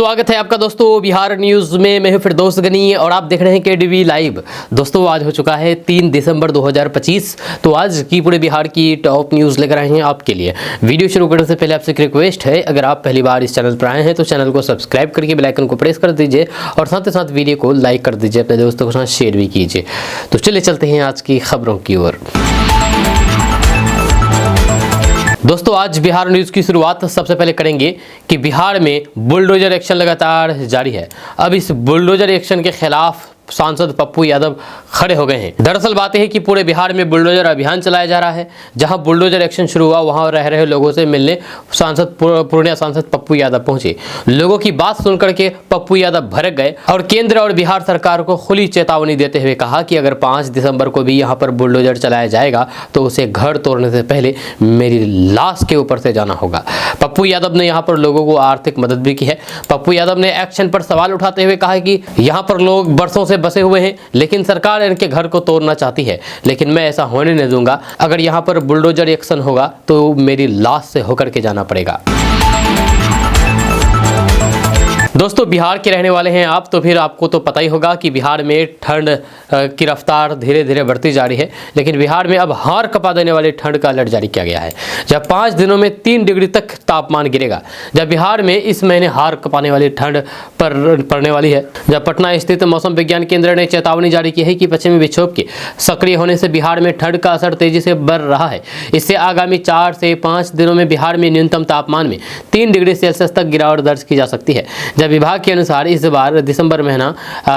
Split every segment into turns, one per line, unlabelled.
स्वागत है आपका दोस्तों बिहार न्यूज़ में। मैं हूं फिरदौस गनी और आप देख रहे हैं केडीवी लाइव। दोस्तों आज हो चुका है 3 दिसंबर 2025। तो आज की पूरे बिहार की टॉप न्यूज़ लेकर आए हैं आपके लिए। वीडियो शुरू करने से पहले आपसे एक रिक्वेस्ट है, अगर आप पहली बार इस चैनल पर आए हैं तो चैनल को सब्सक्राइब करके बेल आइकन को प्रेस कर दीजिए और साथ ही साथ वीडियो को लाइक कर दीजिए, अपने दोस्तों के साथ शेयर भी कीजिए। तो चलिए चलते हैं आज की खबरों की ओर। दोस्तों आज बिहार न्यूज़ की शुरुआत सबसे पहले करेंगे कि बिहार में बुलडोजर एक्शन लगातार जारी है। अब इस बुलडोजर एक्शन के खिलाफ सांसद पप्पू यादव खड़े हो गए हैं। दरअसल बात है कि पूरे बिहार में बुलडोजर अभियान चलाया जा रहा है। जहां बुलडोजर एक्शन शुरू हुआ वहां रह रहे लोगों से मिलने पूर्णिया सांसद पप्पू यादव पहुंचे। लोगों की बात सुनकर के पप्पू यादव भड़क गए और केंद्र और बिहार सरकार को खुली चेतावनी देते हुए कहा कि अगर 5 दिसंबर को भी यहां पर बुलडोजर चलाया जाएगा तो उसे घर तोड़ने से पहले मेरी लाश के ऊपर से जाना होगा। पप्पू यादव ने यहां पर लोगों को आर्थिक मदद भी की है। पप्पू यादव ने एक्शन पर सवाल उठाते हुए कहा कि यहां पर लोग बरसों से बसे हुए हैं, लेकिन सरकार इनके घर को तोड़ना चाहती है, लेकिन मैं ऐसा होने नहीं दूंगा। अगर यहां पर बुलडोजर एक्शन होगा तो मेरी लाश से होकर के जाना पड़ेगा। दोस्तों बिहार के रहने वाले हैं आप तो फिर आपको तो पता ही होगा कि बिहार में ठंड की रफ्तार धीरे धीरे बढ़ती जा रही है, लेकिन बिहार में अब हार कपा देने वाली ठंड का अलर्ट जारी किया गया है। जब 5 दिनों में 3 डिग्री तक तापमान गिरेगा। जब बिहार में इस महीने हार कपाने वाली ठंड पड़ने वाली है। जब पटना स्थित मौसम विज्ञान केंद्र ने चेतावनी जारी की है कि पश्चिमी विक्षोभ के सक्रिय होने से बिहार में ठंड का असर तेजी से बढ़ रहा है। इससे आगामी 4 से 5 दिनों में बिहार में न्यूनतम तापमान में 3 डिग्री सेल्सियस तक गिरावट दर्ज की जा सकती है। जब विभाग के अनुसार इस बार दिसंबर महीना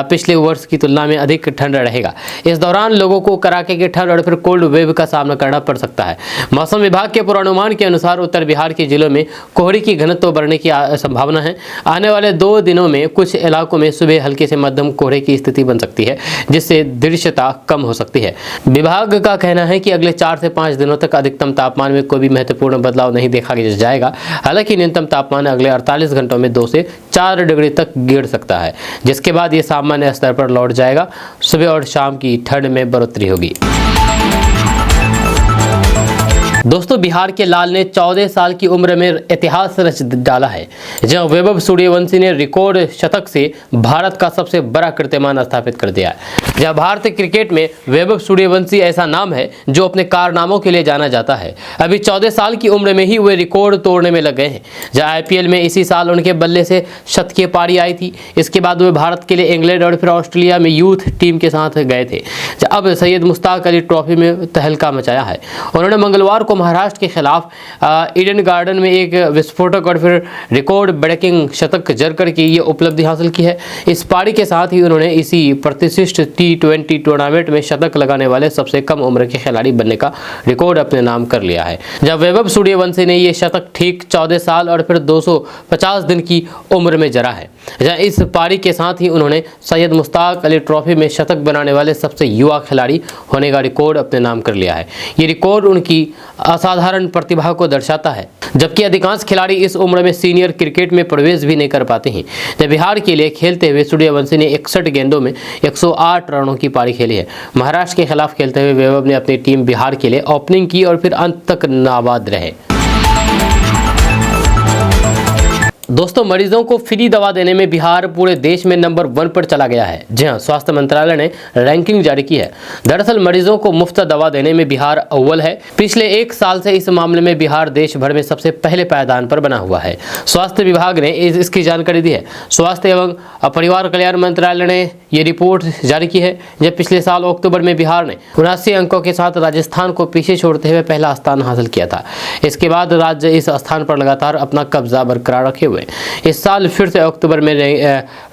पिछले वर्ष की तुलना में अधिक ठंड रहेगा। इस दौरान लोगों को कड़ाके की ठंड और फिर कोल्ड वेव का सामना करना पड़ सकता है। मौसम विभाग के पूर्वानुमान के अनुसार उत्तर बिहार के जिलों में कोहरे की घनत्व बढ़ने की संभावना है। आने वाले 2 दिनों में कुछ इलाकों में सुबह हल्के से मध्यम कोहरे की स्थिति बन सकती है, जिससे दृश्यता कम हो सकती है। विभाग का कहना है कि अगले 4 से 5 दिनों तक अधिकतम तापमान में कोई भी महत्वपूर्ण बदलाव नहीं देखा जाएगा। हालांकि न्यूनतम तापमान अगले 48 घंटों में 2 से 4 डिग्री तक गिर सकता है, जिसके बाद ये सामान्य स्तर पर लौट जाएगा। सुबह और शाम की ठंड में बढ़ोतरी होगी। दोस्तों बिहार के लाल ने 14 साल की उम्र में इतिहास रच डाला है, जहां वैभव सूर्यवंशी ने रिकॉर्ड शतक से भारत का सबसे बड़ा कीर्तिमान स्थापित कर दिया है। जहां भारतीय क्रिकेट में वैभव सूर्यवंशी ऐसा नाम है जो अपने कारनामों के लिए जाना जाता है। अभी 14 साल की उम्र में ही वे रिकॉर्ड तोड़ने में लग गए हैं। जहां आईपीएल में इसी साल उनके बल्ले से शतकीय पारी आई थी। इसके बाद वे भारत के लिए इंग्लैंड और फिर ऑस्ट्रेलिया में यूथ टीम के साथ गए थे। अब सैयद मुश्ताक अली ट्रॉफी में तहलका मचाया है। उन्होंने मंगलवार को महाराष्ट्र के खिलाफ ईडन गार्डन में एक विस्फोटक और फिर रिकॉर्ड ब्रेकिंग शतक जड़ करके ये उपलब्धि हासिल की है। इस पारी के साथ ही उन्होंने इसी प्रतिष्ठित T20 टूर्नामेंट में शतक लगाने वाले सबसे कम उम्र के खिलाड़ी बनने का रिकॉर्ड अपने नाम कर लिया है। जब वैभव सूर्यवंशी ने ये शतक ठीक 14 साल और फिर 250 दिन की उम्र में जड़ा है। इस पारी के साथ ही उन्होंने सैयद मुश्ताक अली ट्रॉफी में शतक बनाने वाले सबसे युवा खिलाड़ी होने का रिकॉर्ड अपने नाम कर लिया है। ये रिकॉर्ड उनकी असाधारण प्रतिभा को दर्शाता है, जबकि अधिकांश खिलाड़ी इस उम्र में सीनियर क्रिकेट में प्रवेश भी नहीं कर पाते हैं। जब बिहार के लिए खेलते हुए सूर्यवंशी ने 61 गेंदों में 108 रनों की पारी खेली है। महाराष्ट्र के खिलाफ खेलते हुए वैभव ने अपनी टीम बिहार के लिए ओपनिंग की और फिर अंत तक नाबाद रहे। दोस्तों मरीजों को फ्री दवा देने में बिहार पूरे देश में नंबर 1 पर चला गया है। जी हाँ, स्वास्थ्य मंत्रालय ने रैंकिंग जारी की है। दरअसल मरीजों को मुफ्त दवा देने में बिहार अव्वल है। पिछले 1 साल से इस मामले में बिहार देश भर में सबसे पहले पायदान पर बना हुआ है। स्वास्थ्य विभाग ने इसकी जानकारी दी है। स्वास्थ्य एवं परिवार कल्याण मंत्रालय ने ये रिपोर्ट जारी की है। जब पिछले साल अक्टूबर में बिहार ने 79 अंकों के साथ राजस्थान को पीछे छोड़ते हुए पहला स्थान हासिल किया था। इसके बाद राज्य इस स्थान पर लगातार अपना कब्जा बरकरार रखे हुए। इस साल फिर से अक्टूबर में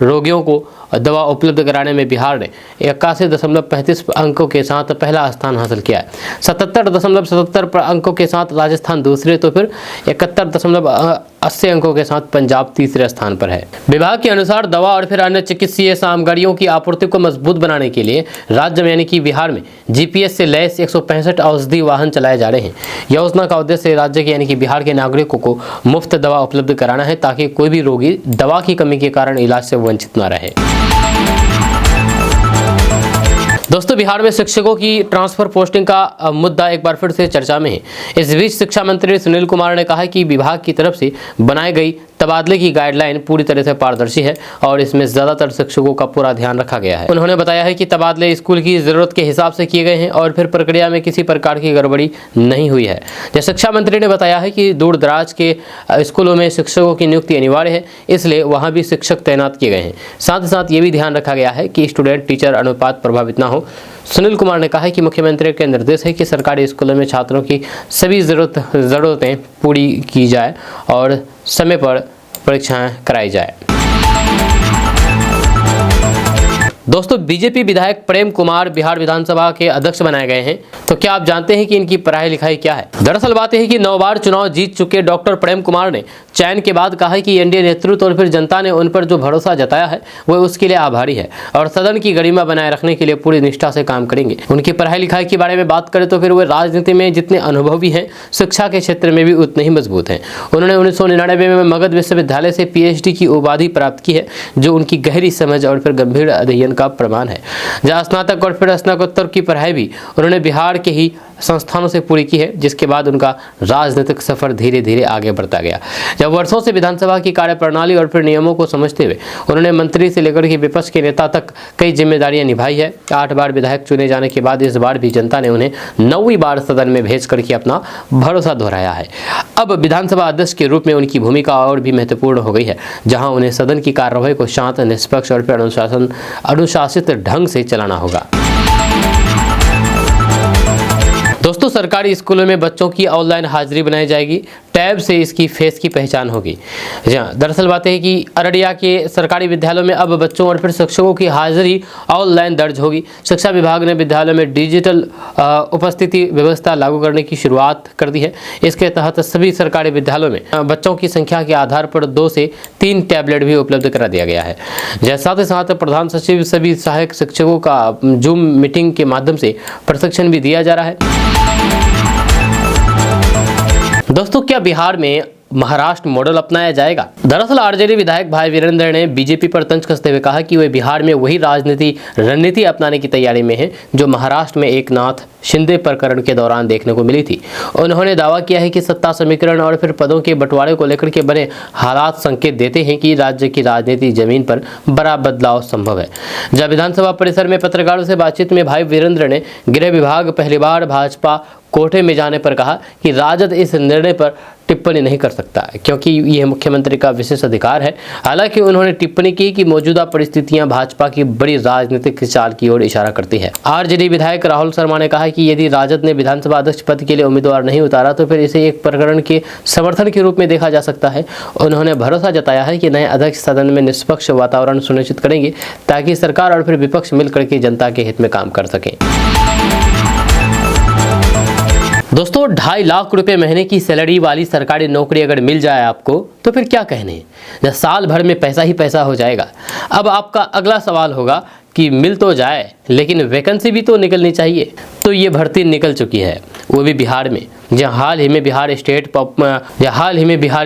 रोगियों को दवा उपलब्ध कराने में बिहार ने 81.35 अंकों के साथ पहला स्थान हासिल किया है। 77.77 अंकों के साथ राजस्थान दूसरे तो फिर 71.80 अंकों के साथ पंजाब तीसरे स्थान पर है। विभाग के अनुसार दवा और फिर अन्य चिकित्सीय सामग्रियों की आपूर्ति को मजबूत बनाने के लिए राज्य में यानी कि बिहार में जीपीएस से लैस 165 औषधि वाहन चलाए जा रहे हैं। योजना का उद्देश्य राज्य के यानी कि बिहार के नागरिकों को मुफ्त दवा उपलब्ध कराना है, ताकि कोई भी रोगी दवा की कमी के कारण इलाज से वंचित न रहे। दोस्तों बिहार में शिक्षकों की ट्रांसफर पोस्टिंग का मुद्दा एक बार फिर से चर्चा में है। इस बीच शिक्षा मंत्री सुनील कुमार ने कहा कि विभाग की तरफ से बनाई गई तबादले की गाइडलाइन पूरी तरह से पारदर्शी है और इसमें ज़्यादातर शिक्षकों का पूरा ध्यान रखा गया है। उन्होंने बताया है कि तबादले स्कूल की ज़रूरत के हिसाब से किए गए हैं और फिर प्रक्रिया में किसी प्रकार की गड़बड़ी नहीं हुई है। जैसे शिक्षा मंत्री ने बताया है कि दूर दराज के स्कूलों में शिक्षकों की नियुक्ति अनिवार्य है, इसलिए वहाँ भी शिक्षक तैनात किए गए हैं। साथ ही साथ ये भी ध्यान रखा गया है कि स्टूडेंट टीचर अनुपात प्रभावित न हो। सुनील कुमार ने कहा है कि मुख्यमंत्री के निर्देश है कि सरकारी स्कूलों में छात्रों की सभी ज़रूरतें पूरी की जाए और समय पर परीक्षाएं कराई जाए। दोस्तों, बीजेपी विधायक प्रेम कुमार बिहार विधानसभा के अध्यक्ष बनाए गए हैं। तो क्या आप जानते हैं कि इनकी पढ़ाई लिखाई क्या है? दरअसल बात यह है कि 9 बार चुनाव जीत चुके डॉक्टर प्रेम कुमार ने चयन के बाद कहा है कि एनडीए नेतृत्व और फिर जनता ने उन पर जो भरोसा जताया है वो उसके लिए आभारी है और सदन की गरिमा बनाए रखने के लिए पूरी निष्ठा से काम करेंगे। उनकी पढ़ाई लिखाई के बारे में बात करें तो फिर वे राजनीति में जितने अनुभवी हैं, शिक्षा के क्षेत्र में भी उतने ही मजबूत हैं। उन्होंने 1999 में मगध विश्वविद्यालय से PhD की उपाधि प्राप्त की है, जो उनकी गहरी समझ और फिर गंभीर अध्ययन का प्रमाण है। जहाँ स्नातक और फिर स्नातकोत्तर की पढ़ाई भी उन्होंने बिहार के ही संस्थानों से पूरी की है, जिसके बाद उनका राजनीतिक सफर धीरे धीरे आगे बढ़ता गया। जब वर्षों से विधानसभा की कार्यप्रणाली और फिर नियमों को समझते हुए उन्होंने मंत्री से लेकर के विपक्ष के नेता तक कई जिम्मेदारियां निभाई है। 8 बार विधायक चुने जाने के बाद इस बार भी जनता ने उन्हें 9वीं बार सदन में भेज करके अपना भरोसा दोहराया है। अब विधानसभा अध्यक्ष के रूप में उनकी भूमिका और भी महत्वपूर्ण हो गई है, जहाँ उन्हें सदन की कार्यवाही को शांत, निष्पक्ष और फिर अनुशासित ढंग से चलाना होगा। दोस्तों, सरकारी स्कूलों में बच्चों की ऑनलाइन हाजिरी बनाई जाएगी। टैब से इसकी फेस की पहचान होगी। दरअसल बात है कि अररिया के सरकारी विद्यालयों में अब बच्चों और फिर शिक्षकों की हाजिरी ऑनलाइन दर्ज होगी। शिक्षा विभाग ने विद्यालयों में डिजिटल उपस्थिति व्यवस्था लागू करने की शुरुआत कर दी है। इसके तहत सभी सरकारी विद्यालयों में बच्चों की संख्या के आधार पर 2 से 3 टैबलेट भी उपलब्ध करा दिया गया है। साथ ही साथ प्रधान सचिव सभी सहायक शिक्षकों का जूम मीटिंग के माध्यम से प्रशिक्षण भी दिया जा रहा है। दोस्तों, क्या बिहार में महाराष्ट्र मॉडल अपनाया जाएगा? दरअसल आरजेडी विधायक भाई वीरेंद्र ने बीजेपी पर तंज कसते हुए कहा कि वे बिहार में वही रणनीति अपनाने की तैयारी में है जो महाराष्ट्र में एकनाथ शिंदे प्रकरण के दौरान देखने को मिली थी। उन्होंने दावा किया है कि सत्ता समीकरण और फिर पदों के बंटवारे को लेकर के बने हालात संकेत देते हैं कि राज्य की राजनीति जमीन पर बड़ा बदलाव संभव है। जब विधानसभा परिसर में पत्रकारों से बातचीत में भाई वीरेंद्र ने गृह विभाग पहली बार भाजपा कोठे में जाने पर कहा कि राजद इस निर्णय पर टिप्पणी नहीं कर सकता क्योंकि यह मुख्यमंत्री का विशेष अधिकार है। हालांकि उन्होंने टिप्पणी की कि मौजूदा परिस्थितियां भाजपा की बड़ी राजनीतिक चाल की ओर इशारा करती है। आरजेडी विधायक राहुल शर्मा ने कहा कि यदि राजद ने विधानसभा अध्यक्ष पद के लिए उम्मीदवार नहीं उतारा तो फिर इसे एक प्रकरण के समर्थन के रूप में देखा जा सकता है। उन्होंने भरोसा जताया है कि नए अध्यक्ष सदन में निष्पक्ष वातावरण सुनिश्चित करेंगे ताकि सरकार और फिर विपक्ष मिलकर के जनता के हित में काम कर सके। दोस्तों, 2.5 लाख रुपए महीने की सैलरी वाली सरकारी नौकरी अगर मिल जाए आपको तो फिर क्या कहने, जब साल भर में पैसा ही पैसा हो जाएगा। अब आपका अगला सवाल होगा कि मिल तो जाए लेकिन वैकेंसी भी तो निकलनी चाहिए। तो ये भर्ती निकल चुकी है, वो भी बिहार में, जहाँ हाल ही में Bihar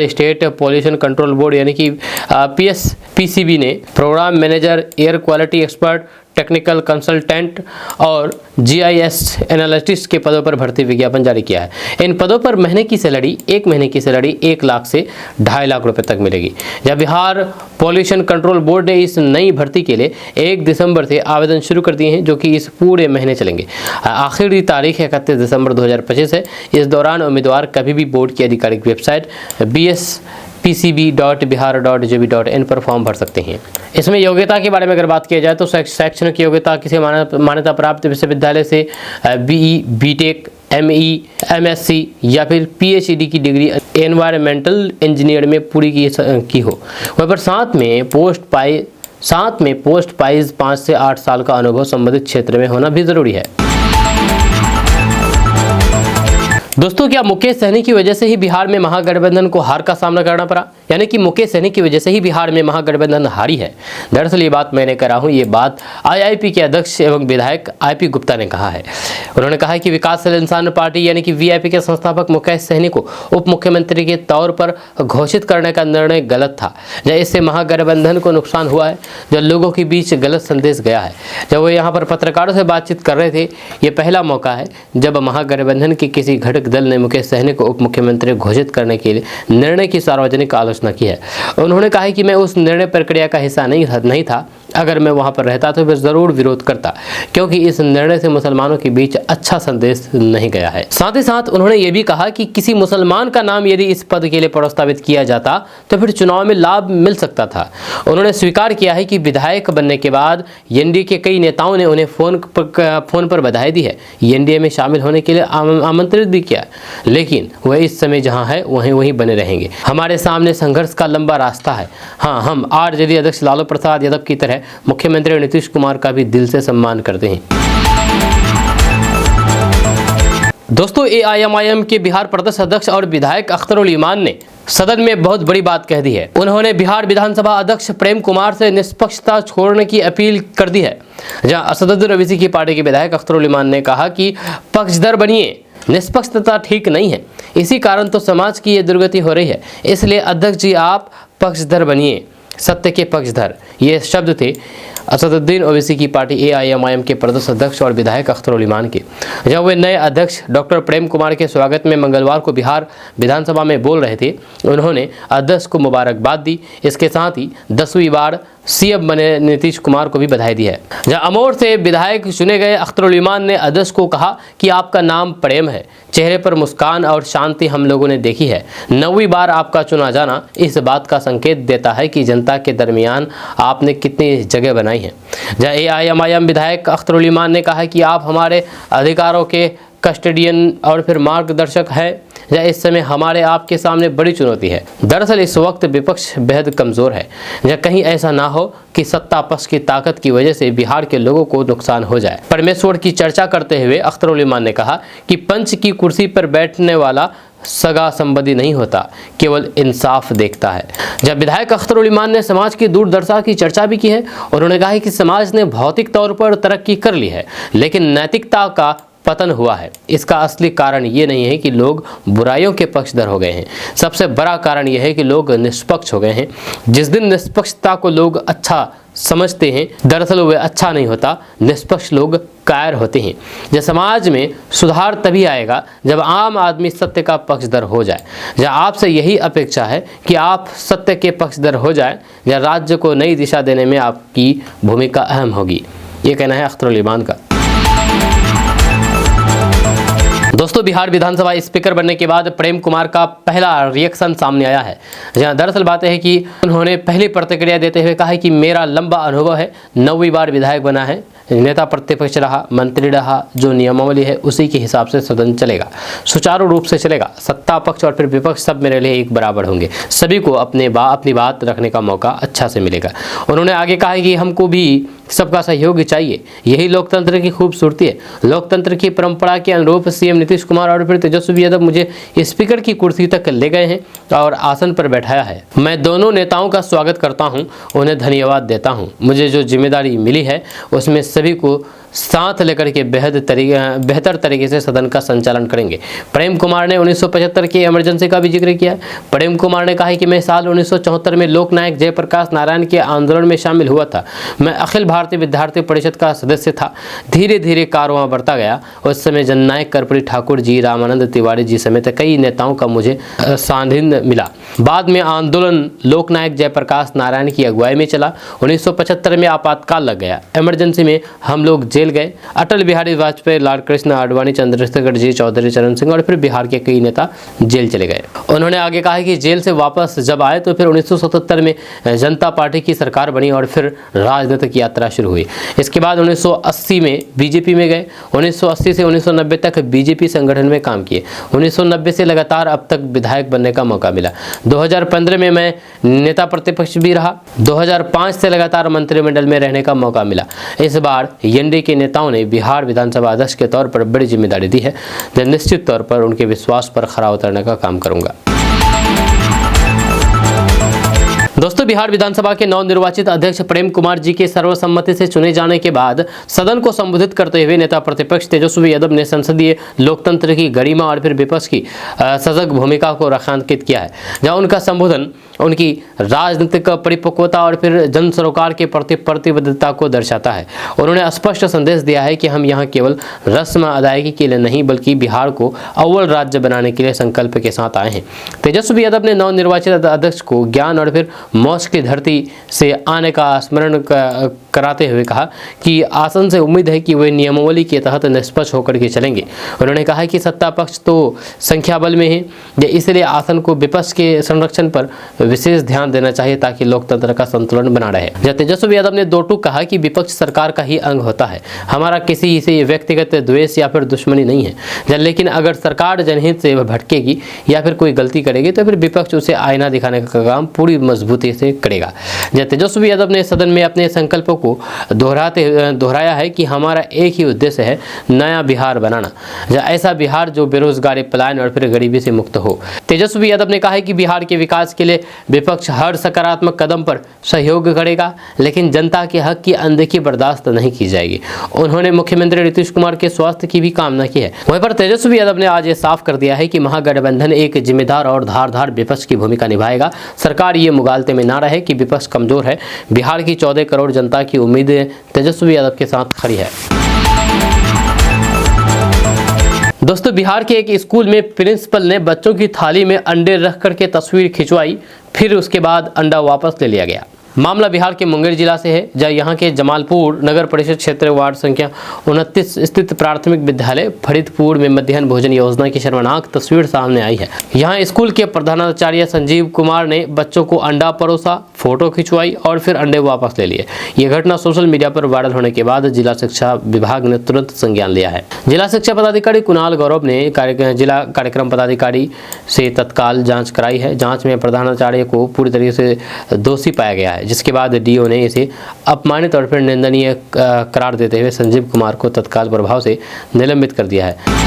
state pollution control board यानी कि PSPCB ने programme manager, air quality expert, technical consultant और GIS एनालिस्ट के पदों पर भर्ती विज्ञापन जारी किया है। इन पदों पर एक महीने की सैलरी 1 लाख से 2.5 लाख रुपए तक मिलेगी। जब बिहार पॉल्यूशन कंट्रोल बोर्ड ने इस नई भर्ती के लिए 1 दिसंबर से आवेदन शुरू कर दिए हैं, जो कि इस पूरे महीने चलेंगे। आखिरी तारीख 31 दिसंबर 2025 है। इस दौरान उम्मीदवार कभी भी बोर्ड की आधिकारिक वेबसाइट bspcb.bihar.gov.in पर फॉर्म भर सकते हैं। इसमें योग्यता के बारे में अगर बात किया जाए तो शैक्षणिक योग्यता किसी मान्यता प्राप्त विश्वविद्यालय से BE, BTech, ME, MSc या फिर PhD की डिग्री एनवायरमेंटल इंजीनियर में पूरी की हो। वहाँ पर साथ में पोस्ट पाइज 5 से 8 साल का अनुभव संबंधित क्षेत्र में होना भी जरूरी है। दोस्तों, क्या मुकेश सहनी की वजह से ही बिहार में महागठबंधन को हार का सामना करना पड़ा? यानी कि मुकेश सहनी की वजह से ही बिहार में महागठबंधन हारी है। दरअसल ये बात मैंने कह रहा हूँ, ये बात IIP के अध्यक्ष एवं विधायक IP गुप्ता ने कहा है। उन्होंने कहा कि विकासशील इंसान पार्टी यानी कि VIP के संस्थापक मुकेश सहनी को उप मुख्यमंत्री के तौर पर घोषित करने का निर्णय गलत था। जब इससे महागठबंधन को नुकसान हुआ है, जब लोगों के बीच गलत संदेश गया है। जब वो यहाँ पर पत्रकारों से बातचीत कर रहे थे, ये पहला मौका है जब महागठबंधन के किसी घटक राजनीतिक दल ने मुकेश सहनी को उप मुख्यमंत्री घोषित करने के निर्णय की सार्वजनिक आलोचना की है। उन्होंने कहा है कि मैं उस निर्णय प्रक्रिया का हिस्सा नहीं था। अगर मैं वहां पर रहता तो फिर जरूर विरोध करता, क्योंकि इस निर्णय से मुसलमानों के बीच अच्छा संदेश नहीं गया है। साथ ही साथ उन्होंने ये भी कहा कि किसी मुसलमान का नाम यदि इस पद के लिए प्रस्तावित किया जाता तो फिर चुनाव में लाभ मिल सकता था। उन्होंने स्वीकार किया है कि विधायक बनने के बाद एनडीए के कई नेताओं ने उन्हें फोन पर बधाई दी है, एनडीए में शामिल होने के लिए आमंत्रित भी किया, लेकिन वह इस समय जहां है वहीं बने रहेंगे। हमारे सामने संघर्ष का लंबा रास्ता है। हाँ, हम आरजेडी अध्यक्ष लालू प्रसाद यादव की तरह मुख्यमंत्री नीतीश कुमार का भी दिल से सम्मान करते हैं। दोस्तों, एआईएमआईएम के बिहार प्रदेश अध्यक्ष और विधायक अख्तरुल ईमान ने सदन में बहुत बड़ी बात कह दी है। उन्होंने बिहार विधानसभा अध्यक्ष प्रेम कुमार से निष्पक्षता छोड़ने की अपील कर दी है। जहां असदुद्दीन ओवैसी की पार्टी के विधायक अख्तरुल ईमान ने कहा कि पक्षधर बनिए, निष्पक्षता ठीक नहीं है, इसी कारण तो समाज की ये दुर्गति हो रही है। इसलिए अध्यक्ष जी आप पक्षधर बनिए, सत्य के पक्षधर। ये शब्द थे असदुद्दीन ओवैसी की पार्टी एआईएमआईएम के प्रदेश अध्यक्ष और विधायक अख्तरुल ईमान के, जब वे नए अध्यक्ष डॉक्टर प्रेम कुमार के स्वागत में मंगलवार को बिहार विधानसभा में बोल रहे थे। उन्होंने अध्यक्ष को मुबारकबाद दी। इसके साथ ही 10वीं बार सीएम बने नीतीश कुमार को भी बधाई दी है। जहां अमोर से विधायक चुने गए अख्तरुल ईमान ने अध्यक्ष को कहा कि आपका नाम प्रेम है, चेहरे पर मुस्कान और शांति हम लोगों ने देखी है। 9वीं बार आपका चुना जाना इस बात का संकेत देता है कि जनता के दरमियान आपने कितनी जगह बनाई है। जहां एआईएमआईएम विधायक अख्तरुल ईमान ने कहा कि आप हमारे अधिकारों के कस्टोडियन और फिर मार्गदर्शक है। या इस समय हमारे आपके सामने बड़ी चुनौती है। दरअसल इस वक्त विपक्ष बेहद कमज़ोर है। या कहीं ऐसा ना हो कि सत्ता पक्ष की ताकत की वजह से बिहार के लोगों को नुकसान हो जाए। परमेश्वर की चर्चा करते हुए अख्तरुल ईमान ने कहा कि पंच की कुर्सी पर बैठने वाला सगा संबंधी नहीं होता, केवल इंसाफ देखता है। जब विधायक अख्तरुल ईमान ने समाज की दुर्दशा की चर्चा भी की है। उन्होंने कहा कि समाज ने भौतिक तौर पर तरक्की कर ली है, लेकिन नैतिकता का पतन हुआ है। इसका असली कारण ये नहीं है कि लोग बुराइयों के पक्षधर हो गए हैं, सबसे बड़ा कारण यह है कि लोग निष्पक्ष हो गए हैं। जिस दिन निष्पक्षता को लोग अच्छा समझते हैं, दरअसल वह अच्छा नहीं होता, निष्पक्ष लोग कायर होते हैं। जब समाज में सुधार तभी आएगा जब आम आदमी सत्य का पक्षधर हो जाए। जब आपसे यही अपेक्षा है कि आप सत्य के पक्षधर हो जाए, या राज्य को नई दिशा देने में आपकी भूमिका अहम होगी। ये कहना है अख्तरुल ईमान का। दोस्तों, बिहार विधानसभा स्पीकर बनने के बाद प्रेम कुमार का पहला रिएक्शन सामने आया है। जहां दरअसल बात है कि उन्होंने पहली प्रतिक्रिया देते हुए कहा है कि मेरा लंबा अनुभव है, 9वीं बार विधायक बना है, नेता प्रतिपक्ष रहा, मंत्री रहा, जो नियमावली है उसी के हिसाब से सदन चलेगा, सुचारू रूप से चलेगा। सत्ता पक्ष और फिर विपक्ष सब मेरे लिए एक बराबर होंगे, सभी को अपनी बात रखने का मौका अच्छा से मिलेगा। उन्होंने आगे कहा कि हमको भी सबका सहयोग चाहिए, यही लोकतंत्र की खूबसूरती है। लोकतंत्र की परंपरा के अनुरूप सीएम नीतीश कुमार और फिर तेजस्वी यादव मुझे स्पीकर की कुर्सी तक ले गए हैं और आसन पर बैठाया है। मैं दोनों नेताओं का स्वागत करता हूं, उन्हें धन्यवाद देता हूं। मुझे जो जिम्मेदारी मिली है उसमें सभी को साथ लेकर के बेहतर तरीके से सदन का संचालन करेंगे। प्रेम कुमार ने 1975 की इमरजेंसी का भी जिक्र किया। प्रेम कुमार ने कहा कि मैं साल 1974 में लोकनायक जयप्रकाश नारायण के आंदोलन में शामिल हुआ था। मैं अखिल भारतीय विद्यार्थी परिषद का सदस्य था। धीरे धीरे कारवां बढ़ता गया। उस समय जननायक कर्पूरी ठाकुर जी, रामानंद तिवारी जी समेत कई नेताओं का मुझे सानिध्य मिला। बाद में आंदोलन लोकनायक जयप्रकाश नारायण की अगुवाई में चला। 1975 में आपातकाल लग गया। इमरजेंसी में हम लोग जेल गए। अटल बिहारी वाजपेयी, लाल कृष्ण आडवाणी, चंद्रशेखर जी, चौधरी चरण सिंह और फिर बिहार के कई नेता जेल चले गए। उन्होंने आगे कहा कि जेल से वापस जब आए तो फिर 1977 में जनता पार्टी की सरकार बनी और फिर राजनीतिक यात्रा शुरू हुई। इसके बाद 1980 में बीजेपी में गए। 1980 से 1990 तक बीजेपी संगठन में काम किए। 1990 से लगातार अब तक विधायक बनने का मौका मिला। 2015 में मैं नेता प्रतिपक्ष भी रहा। 2005 से लगातार मंत्रिमंडल में रहने का मौका मिला। इस बार एनडीए के नेताओं ने बिहार विधानसभा अध्यक्ष के तौर पर बड़ी जिम्मेदारी दी है। मैं निश्चित तौर पर उनके विश्वास पर खरा उतरने का काम करूंगा। दोस्तों, बिहार विधानसभा के नवनिर्वाचित अध्यक्ष प्रेम कुमार जी के सर्वसम्मति से चुने जाने के बाद सदन को संबोधित करते हुए नेता प्रतिपक्ष तेजस्वी यादव ने संसदीय लोकतंत्र की गरिमा और फिर विपक्ष की सजग भूमिका को रेखांकित किया है। जहां उनका संबोधन उनकी राजनीतिक परिपक्वता और फिर जन सरोकार के प्रति प्रतिबद्धता को दर्शाता है। उन्होंने स्पष्ट संदेश दिया है कि हम यहाँ केवल रस्म अदायगी के लिए नहीं बल्कि बिहार को अव्वल राज्य बनाने के लिए संकल्प के साथ आए हैं। तेजस्वी यादव ने नवनिर्वाचित अध्यक्ष को ज्ञान और फिर मौज की धरती से आने का स्मरण कराते हुए कहा कि आसन से उम्मीद है कि वे नियमावली के तहत निष्पक्ष होकर के चलेंगे। उन्होंने कहा कि सत्ता पक्ष तो संख्या बल में है, इसलिए आसन को विपक्ष के संरक्षण पर विशेष ध्यान देना चाहिए ताकि लोकतंत्र का संतुलन बना रहे। तेजस्वी यादव ने दो टूक कहा कि विपक्ष सरकार का ही अंग होता है, हमारा किसी से व्यक्तिगत द्वेष या फिर दुश्मनी नहीं है, लेकिन अगर सरकार जनहित से भटकेगी या फिर कोई गलती करेगी तो फिर विपक्ष उसे आईना दिखाने का काम पूरी मजबूती से करेगा। तेजस्वी यादव ने सदन में अपने संकल्पों को दोहराया है कि हमारा एक ही उद्देश्य है, नया बिहार बनाना, ऐसा बिहार जो बेरोजगारी, पलायन और फिर गरीबी से मुक्त हो। तेजस्वी यादव ने कहा है कि बिहार के विकास के लिए विपक्ष हर सकारात्मक कदम पर सहयोग करेगा, लेकिन जनता के हक की अनदेखी बर्दाश्त नहीं की जाएगी। उन्होंने मुख्यमंत्री नीतीश कुमार के स्वास्थ्य की भी कामना की है। वहीं पर तेजस्वी यादव ने आज ये साफ कर दिया है कि महागठबंधन एक जिम्मेदार और धारदार विपक्ष की भूमिका निभाएगा। सरकार ये मुगालते में ना रहे कि विपक्ष कमजोर है। बिहार की 14 करोड़ जनता की उम्मीदें तेजस्वी यादव के साथ खड़ी है। दोस्तों, बिहार के एक स्कूल में प्रिंसिपल ने बच्चों की थाली में अंडे रख करके तस्वीर खिंचवाई, फिर उसके बाद अंडा वापस ले लिया गया। मामला बिहार के मुंगेर जिला से है, जहाँ यहाँ के जमालपुर नगर परिषद क्षेत्र वार्ड संख्या 29 स्थित प्राथमिक विद्यालय फरीदपुर में मध्याह्न भोजन योजना की शर्मनाक तस्वीर सामने आई है। यहाँ स्कूल के प्रधानाचार्य संजीव कुमार ने बच्चों को अंडा परोसा, फोटो खिंचवाई और फिर अंडे वापस ले लिए। ये घटना सोशल मीडिया पर वायरल होने के बाद जिला शिक्षा विभाग ने तुरंत संज्ञान लिया है। जिला शिक्षा पदाधिकारी कुणाल गौरव ने जिला कार्यक्रम पदाधिकारी से तत्काल जाँच कराई है। जाँच में प्रधानाचार्य को पूरी तरीके से दोषी पाया गया है, जिसके बाद डीओ ने इसे अपमानित और फिर निंदनीय करार देते हुए संजीव कुमार को तत्काल प्रभाव से निलंबित कर दिया है।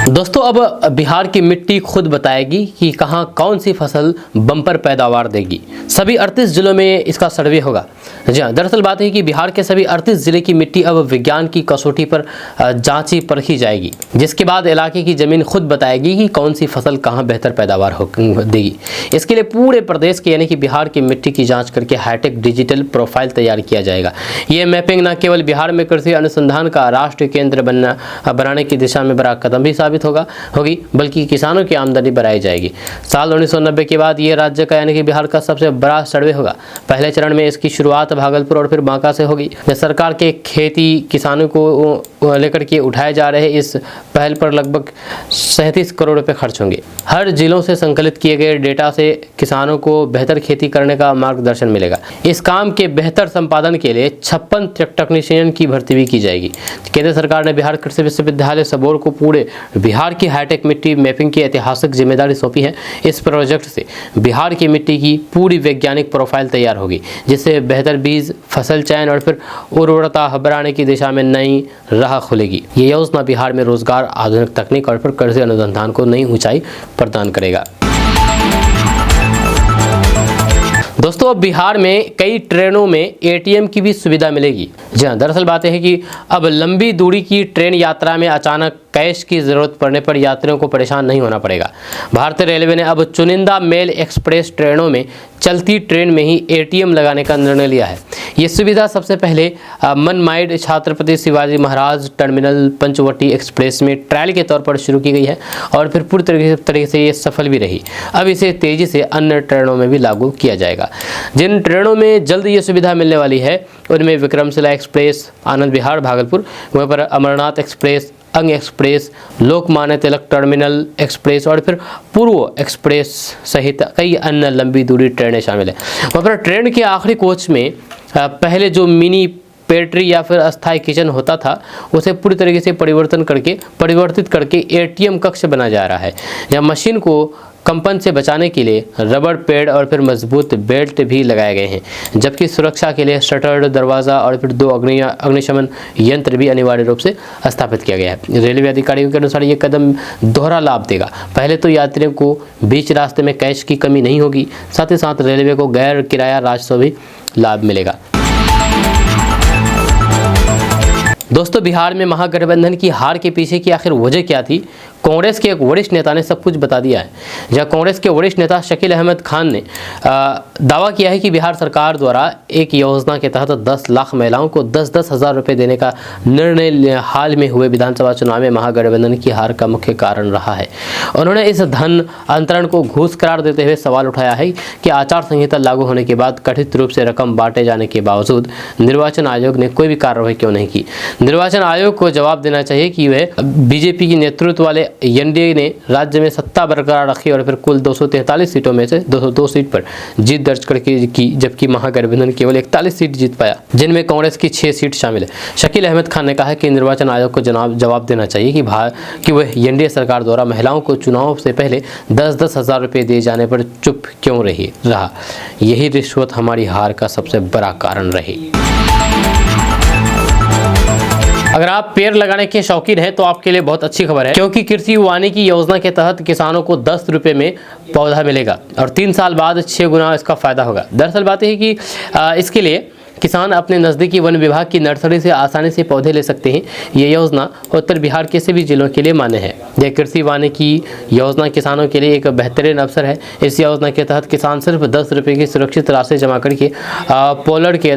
दोस्तों, अब बिहार की मिट्टी खुद बताएगी कि कहां कौन सी फसल बम्पर पैदावार देगी। सभी 38 जिलों में इसका सर्वे होगा। जी हाँ, दरअसल बात है कि बिहार के सभी 38 जिले की मिट्टी अब विज्ञान की कसौटी पर जांची परखी जाएगी, जिसके बाद इलाके की जमीन खुद बताएगी कि कौन सी फसल कहां बेहतर पैदावार देगी। इसके लिए पूरे प्रदेश के यानी कि बिहार की मिट्टी की जाँच करके हाईटेक डिजिटल प्रोफाइल तैयार किया जाएगा। ये मैपिंग न केवल बिहार में कृषि अनुसंधान का राष्ट्रीय केंद्र बनाने की दिशा में बड़ा कदम भी साबित होगी, बल्कि किसानों की आमदनी बढ़ाई जाएगी। साल 1990 के बाद ये राज्य का यानी कि बिहार का सबसे बड़ा सर्वे होगा। पहले चरण में इसकी शुरुआत भागलपुर और फिर बांका से होगी। सरकार के खेती किसानों को लेकर के उठाए जा रहे इस पहल पर लगभग 37 करोड़ रुपए खर्च होंगे। हर जिलों से संकलित किए गए डेटा से किसानों को बेहतर खेती करने का मार्गदर्शन मिलेगा। इस काम के बेहतर संपादन के लिए 56 टेक्नीशियन की भर्ती भी की जाएगी। केंद्र सरकार ने बिहार कृषि विश्वविद्यालय सबौर को पूरे बिहार की हाईटेक मिट्टी मैपिंग की ऐतिहासिक जिम्मेदारी सौंपी है। इस प्रोजेक्ट से बिहार की मिट्टी की पूरी वैज्ञानिक प्रोफाइल तैयार होगी, जिससे बेहतर बीज, फसल चयन और फिर उर्वरता बढ़ाने की दिशा में नई राह खुलेगी। ये योजना बिहार में रोजगार, आधुनिक तकनीक और फिर कृषि अनुसंधान को नई ऊंचाई प्रदान करेगा। दोस्तों, अब बिहार में कई ट्रेनों में एटीएम की भी सुविधा मिलेगी। जी हाँ, दरअसल बात है कि अब लंबी दूरी की ट्रेन यात्रा में अचानक कैश की जरूरत पड़ने पर यात्रियों को परेशान नहीं होना पड़ेगा। भारतीय रेलवे ने अब चुनिंदा मेल एक्सप्रेस ट्रेनों में चलती ट्रेन में ही एटीएम लगाने का निर्णय लिया है। ये सुविधा सबसे पहले मनमाइड छत्रपति शिवाजी महाराज टर्मिनल पंचवटी एक्सप्रेस में ट्रायल के तौर पर शुरू की गई है और फिर पूरी तरीके से ये सफल भी रही। अब इसे तेजी से अन्य ट्रेनों में भी लागू किया जाएगा। जिन ट्रेनों में जल्द ये सुविधा मिलने वाली है उनमें विक्रमशिला एक्सप्रेस आनंद विहार भागलपुर, वहीं पर अमरनाथ एक्सप्रेस, अंग express, Lokmanya Tilak terminal express और फिर पूर्व एक्सप्रेस सहित कई अन्य लंबी दूरी ट्रेनें शामिल हैं। वहाँ पर ट्रेन के आखिरी कोच में पहले जो मिनी पेट्री या फिर अस्थायी किचन होता था उसे पूरी तरीके से परिवर्तित करके एटीएम कक्ष बना जा रहा है। जहाँ मशीन को कंपन से बचाने के लिए रबर पैड और फिर मजबूत बेल्ट भी लगाए गए हैं, जबकि सुरक्षा के लिए शटर, दरवाज़ा और फिर 2 अग्निशमन यंत्र भी अनिवार्य रूप से स्थापित किया गया है। रेलवे अधिकारियों के अनुसार ये कदम दोहरा लाभ देगा। पहले तो यात्रियों को बीच रास्ते में कैश की कमी नहीं होगी, साथ ही साथ रेलवे को गैर किराया राजस्व भी लाभ मिलेगा। दोस्तों, बिहार में महागठबंधन की हार के पीछे की आखिर वजह क्या थी? कांग्रेस के एक वरिष्ठ नेता ने सब कुछ बता दिया है। जहां कांग्रेस के वरिष्ठ नेता शकील अहमद खान ने दावा किया है कि बिहार सरकार द्वारा एक योजना के तहत 10 लाख महिलाओं को 10-10 हज़ार रुपये देने का निर्णय हाल में हुए विधानसभा चुनाव में महागठबंधन की हार का मुख्य कारण रहा है। उन्होंने इस धन अंतरण को घूस करार देते हुए सवाल उठाया है कि आचार संहिता लागू होने के बाद कथित रूप से रकम बांटे जाने के बावजूद निर्वाचन आयोग ने कोई भी कार्रवाई क्यों नहीं की। निर्वाचन आयोग को जवाब देना चाहिए कि वह बीजेपी की नेतृत्व वाले एनडीए ने राज्य में सत्ता बरकरार रखी और फिर कुल 243 सीटों में से 202 सीट पर जीत दर्ज करके की, जबकि महागठबंधन केवल 41 सीट जीत पाया, जिनमें कांग्रेस की 6 सीट शामिल है। शकील अहमद खान ने कहा कि निर्वाचन आयोग को जवाब देना चाहिए कि वह एनडीए सरकार द्वारा महिलाओं को चुनाव से पहले 10-10 हज़ार रुपये दिए जाने पर चुप क्यों रहा। यही रिश्वत हमारी हार का सबसे बड़ा कारण रही। अगर आप पेड़ लगाने के शौकीन हैं तो आपके लिए बहुत अच्छी खबर है, क्योंकि कृषि वानिकी योजना के तहत किसानों को 10 रुपये में पौधा मिलेगा और 3 साल बाद 6 गुना इसका फायदा होगा। दरअसल बात यह है कि इसके लिए किसान अपने नज़दीकी वन विभाग की नर्सरी से आसानी से पौधे ले सकते हैं। ये योजना उत्तर बिहार के सभी जिलों के लिए मान्य है। यह कृषि वानिकी योजना किसानों के लिए एक बेहतरीन अवसर है। इस योजना के तहत किसान सिर्फ 10 रुपये की सुरक्षित राशि जमा करके पोलर के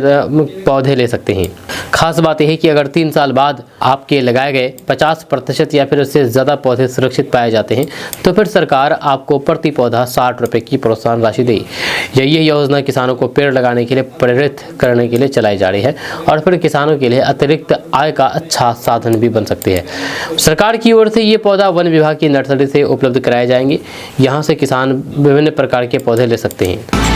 पौधे ले सकते हैं। खास बात यह है कि अगर 3 साल बाद आपके लगाए गए 50% या फिर उससे ज़्यादा पौधे सुरक्षित पाए जाते हैं तो फिर सरकार आपको प्रति पौधा 60 रुपये की प्रोत्साहन राशि देगी। यह योजना किसानों को पेड़ लगाने के लिए प्रेरित करने के लिए चलाई जा रही है और फिर किसानों के लिए अतिरिक्त आय का अच्छा साधन भी बन सकती है। सरकार की ओर से ये पौधा वन विभाग की नर्सरी से उपलब्ध कराए जाएंगे। यहाँ से किसान विभिन्न प्रकार के पौधे ले सकते हैं।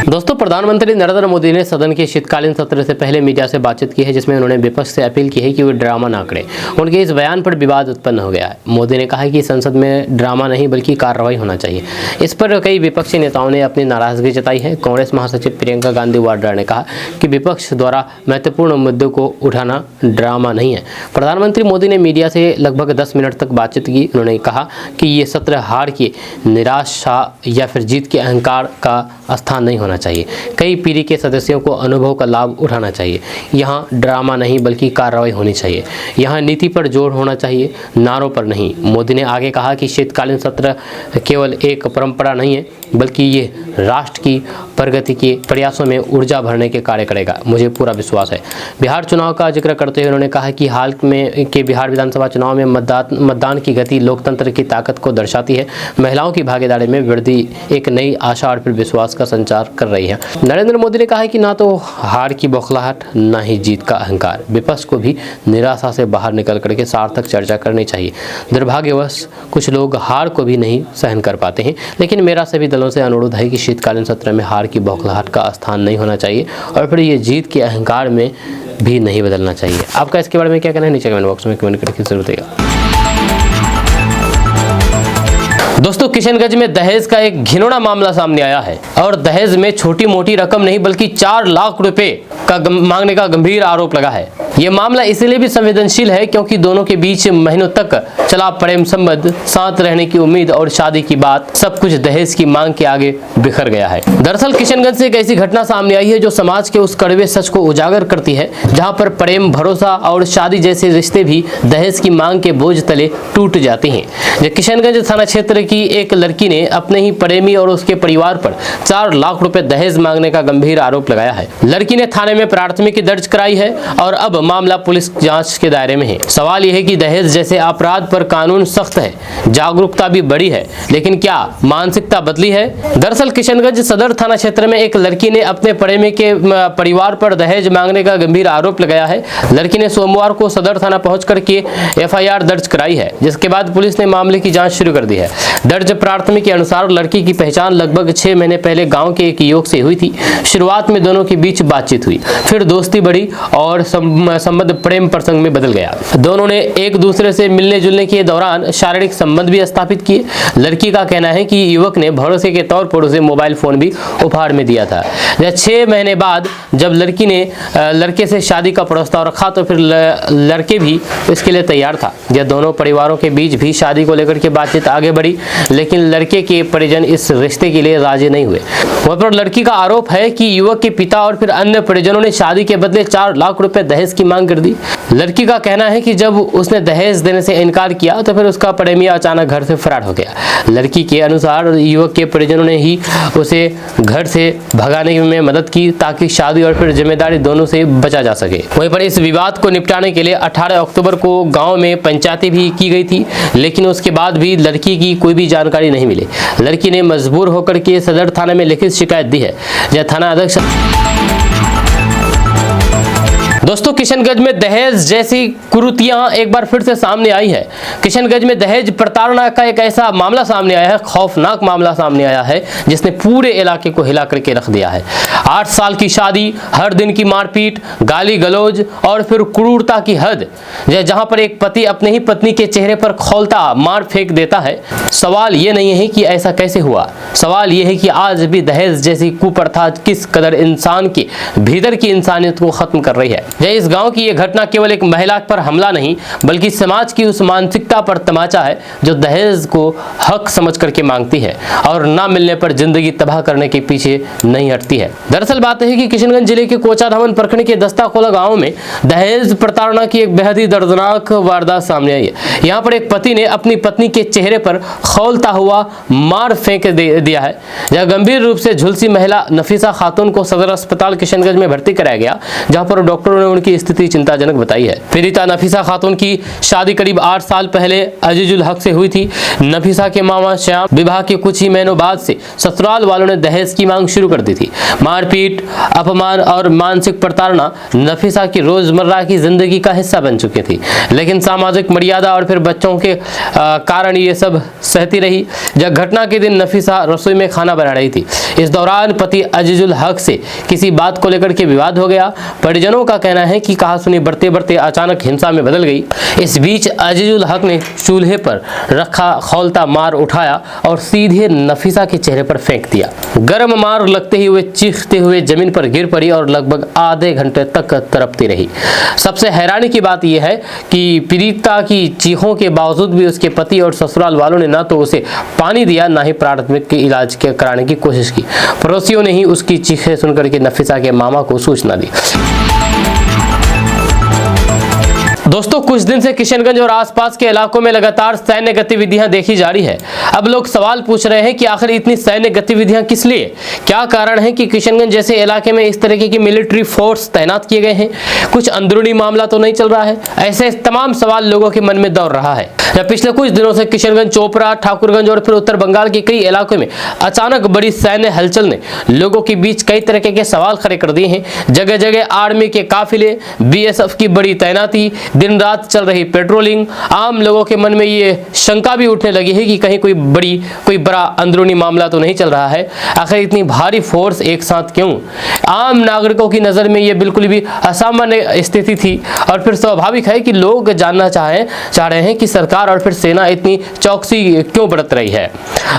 दोस्तों, प्रधानमंत्री नरेंद्र मोदी ने सदन के शीतकालीन सत्र से पहले मीडिया से बातचीत की है, जिसमें उन्होंने विपक्ष से अपील की है कि वे ड्रामा ना करें। उनके इस बयान पर विवाद उत्पन्न हो गया है। मोदी ने कहा कि संसद में ड्रामा नहीं बल्कि कार्रवाई होना चाहिए। इस पर कई विपक्षी नेताओं ने अपनी नाराजगी जताई है। कांग्रेस महासचिव प्रियंका गांधी वाड्रा ने कहा कि विपक्ष द्वारा महत्वपूर्ण मुद्दों को उठाना ड्रामा नहीं है। प्रधानमंत्री मोदी ने मीडिया से लगभग 10 मिनट तक बातचीत की। उन्होंने कहा कि ये सत्र हार की निराशा या फिर जीत के अहंकार का स्थान नहीं होना चाहिए। कई पीढ़ी के सदस्यों को अनुभव का लाभ उठाना चाहिए। यहाँ ड्रामा नहीं बल्कि कार्रवाई होनी चाहिए। यहाँ नीति पर जोर होना चाहिए, नारों पर नहीं। मोदी ने आगे कहा कि शीतकालीन सत्र केवल एक परंपरा नहीं है बल्कि ये राष्ट्र की प्रगति के प्रयासों में ऊर्जा भरने के कार्य करेगा, मुझे पूरा विश्वास है। बिहार चुनाव का जिक्र करते हुए उन्होंने कहा कि हाल में के बिहार विधानसभा चुनाव में मतदान की गति लोकतंत्र की ताकत को दर्शाती है। महिलाओं की भागीदारी में वृद्धि एक नई आशा और फिर विश्वास का संचार कर रही है। नरेंद्र मोदी ने कहा कि ना तो हार की बौखलाहट ना ही जीत का अहंकार। विपक्ष को भी निराशा से बाहर निकल करके सार्थक चर्चा करनी चाहिए। दुर्भाग्यवश कुछ लोग हार को भी नहीं सहन कर पाते हैं, लेकिन मेरा सभी दलों से अनुरोध है कि शीतकालीन सत्र में हार की बौखलाहट का स्थान नहीं होना चाहिए और फिर ये जीत के अहंकार में भी नहीं बदलना चाहिए। आपका इसके बारे में क्या कहना है? नीचे कमेंट बॉक्स में कमेंट करके जरूर बताइएगा। दोस्तों, किशनगंज में दहेज का एक घिनौना मामला सामने आया है और दहेज में छोटी मोटी रकम नहीं बल्कि 4 लाख रुपए का मांगने का गंभीर आरोप लगा है। ये मामला इसलिए भी संवेदनशील है क्योंकि दोनों के बीच महीनों तक चला प्रेम संबंध, साथ रहने की उम्मीद और शादी की बात, सब कुछ दहेज की मांग के आगे बिखर गया है। दरअसल किशनगंज से एक ऐसी घटना सामने आई है जो समाज के उस कड़वे सच को उजागर करती है, जहां पर प्रेम, भरोसा और शादी जैसे रिश्ते भी दहेज की मांग के बोझ तले टूट जाते हैं। किशनगंज थाना क्षेत्र की एक लड़की ने अपने ही प्रेमी और उसके परिवार पर 4 लाख रुपए दहेज मांगने का गंभीर आरोप लगाया है। लड़की ने थाने में प्राथमिकी दर्ज कराई है और अब मामला पुलिस जांच के दायरे में है। सवाल यह है कि दहेज जैसे अपराध पर कानून सख्त है, जागरूकता भी बड़ी है, लेकिन क्या मानसिकता बदली है? दरअसल किशनगंज सदर थाना क्षेत्र में एक लड़की ने अपने प्रेमी के परिवार पर दहेज मांगने का गंभीर आरोप लगाया है। लड़की ने सोमवार को सदर थाना पहुंच करके FIR दर्ज कराई है, जिसके बाद पुलिस ने मामले की जांच शुरू कर दी है। दर्ज प्राथमिक के अनुसार लड़की की पहचान लगभग 6 महीने पहले गांव के एक युवक से हुई थी। शुरुआत में दोनों के बीच बातचीत हुई, फिर दोस्ती बढ़ी और संबंध प्रेम प्रसंग में बदल गया। दोनों ने एक दूसरे से मिलने जुलने के दौरान शारीरिक संबंध भी स्थापित किए। लड़की का कहना है कि युवक ने भरोसे के तौर पर उसे मोबाइल फोन भी उपहार में दिया था। 6 महीने बाद जब लड़की ने लड़के से शादी का प्रस्ताव रखा तो फिर लड़के भी इसके लिए तैयार था। यह दोनों परिवारों के बीच भी शादी को लेकर के बातचीत आगे बढ़ी, लेकिन लड़के के परिजन इस रिश्ते के लिए राजी नहीं हुए। वहाँ पर लड़की का आरोप है कि युवक के पिता और फिर अन्य परिजनों ने शादी के बदले 4 लाख रुपए दहेज की मांग कर दी। लड़की का कहना है कि जब उसने दहेज देने से इनकार किया तो फिर उसका प्रेमी अचानक घर से फरार हो गया। लड़की के अनुसार युवक के परिजनों ने ही उसे घर से भगाने में मदद की ताकि शादी और फिर जिम्मेदारी दोनों से बचा जा सके। वहीं पर इस विवाद को निपटाने के लिए 18 अक्टूबर को गांव में पंचायती भी की गई थी, लेकिन उसके बाद भी लड़की की कोई भी जानकारी नहीं मिली। लड़की ने मजबूर होकर के सदर थाना में लिखित शिकायत दी है। जहां थाना अध्यक्ष दोस्तों किशनगंज में दहेज जैसी कुरीतियां एक बार फिर से सामने आई है। किशनगंज में दहेज प्रताड़ना का एक ऐसा मामला सामने आया है, खौफनाक मामला सामने आया है, जिसने पूरे इलाके को हिला करके रख दिया है। 8 साल की शादी, हर दिन की मारपीट, गाली गलौज और फिर क्रूरता की हद, जहां पर एक पति अपने ही पत्नी के चेहरे पर खौलता मार फेंक देता है। सवाल ये नहीं है कि ऐसा कैसे हुआ, सवाल ये है कि आज भी दहेज जैसी कुप्रथा किस कदर इंसान के भीतर की इंसानियत को खत्म कर रही है। इस गांव की यह घटना केवल एक महिला पर हमला नहीं बल्कि समाज की उस मानसिकता पर तमाचा है जो दहेज को हक समझ करके मांगती है और ना मिलने पर जिंदगी तबाह करने के पीछे नहीं हटती है। दरअसल बात है कि किशनगंज जिले के कोचाधामन प्रखंड के दस्ताखोला गांव में दहेज प्रताड़ना की एक बेहद ही दर्दनाक वारदात सामने आई है। यहाँ पर एक पति ने अपनी पत्नी के चेहरे पर खौलता हुआ मार फेंक दिया है। जहाँ गंभीर रूप से झुलसी महिला नफीसा खातून को सदर अस्पताल किशनगंज में भर्ती कराया गया, जहाँ पर डॉक्टरों ने उनकी स्थिति चिंताजनक बताई है। पीड़िता नफीसा खातून की शादी करीब 8 साल पहले अजीजुल हक से हुई थी। नफीसा के मामा श्याम विवाह के कुछ ही महीनों बाद से ससुराल वालों ने दहेज की मांग शुरू कर दी थी। मारपीट, अपमान और मानसिक प्रताड़ना नफीसा की रोजमर्रा की जिंदगी का हिस्सा बन चुकी थी, लेकिन सामाजिक मर्यादा और फिर बच्चों के कारण ये सब सहती रही। जब घटना के दिन नफीसा रसोई में खाना बना रही थी, इस दौरान पति अजीजुल हक से किसी बात को लेकर के विवाद हो गया। परिजनों का कहना है कि कहासुनी बढ़ते बढ़ते अचानक हिंसा में बदल गई। इस बीच अजीजुल हक ने चूल्हे पर रखा खौलता मार उठाया और सीधे नफीसा के चेहरे पर फेंक दिया। गर्म मार लगते ही वे चीखते हुए जमीन पर गिर पड़ी और लगभग आधे घंटे तक तड़पती रही। सबसे हैरानी की बात यह है कि पीड़िता की चीखों के बावजूद भी उसके पति और ससुराल वालों ने ना तो उसे पानी दिया, ना ही प्राथमिक इलाज कराने की कोशिश की। पड़ोसियों ने ही उसकी चीखें सुनकर के नफीसा के मामा को सूचना दी। दोस्तों कुछ दिन से किशनगंज और आसपास के इलाकों में लगातार सैन्य गतिविधियां देखी जा रही है। अब लोग सवाल पूछ रहे हैं कि आखिर इतनी सैन्य गतिविधियां किस लिए, क्या कारण है कि किशनगंज जैसे इलाके में इस तरीके की मिलिट्री फोर्स तैनात किए गए हैं? कुछ अंदरूनी मामला तो नहीं चल रहा है? ऐसे तमाम सवाल लोगों के मन में दौड़ रहा है। जब पिछले कुछ दिनों से किशनगंज, चोपड़ा, ठाकुरगंज और फिर उत्तर बंगाल के कई इलाकों में अचानक बड़ी सैन्य हलचल ने लोगों के बीच कई तरह के सवाल खड़े कर दिए हैं। जगह जगह आर्मी के काफिले, बीएसएफ की बड़ी तैनाती, दिन रात चल रही पेट्रोलिंग, आम लोगों के मन में ये शंका भी उठने लगी है कि कहीं कोई बड़ा अंदरूनी मामला तो नहीं चल रहा है। आखिर इतनी भारी फोर्स एक साथ क्यों? आम नागरिकों की नज़र में ये बिल्कुल भी असामान्य स्थिति थी और फिर स्वाभाविक है कि लोग जानना चाह रहे हैं कि सरकार और फिर सेना इतनी चौकसी क्यों बरत रही है।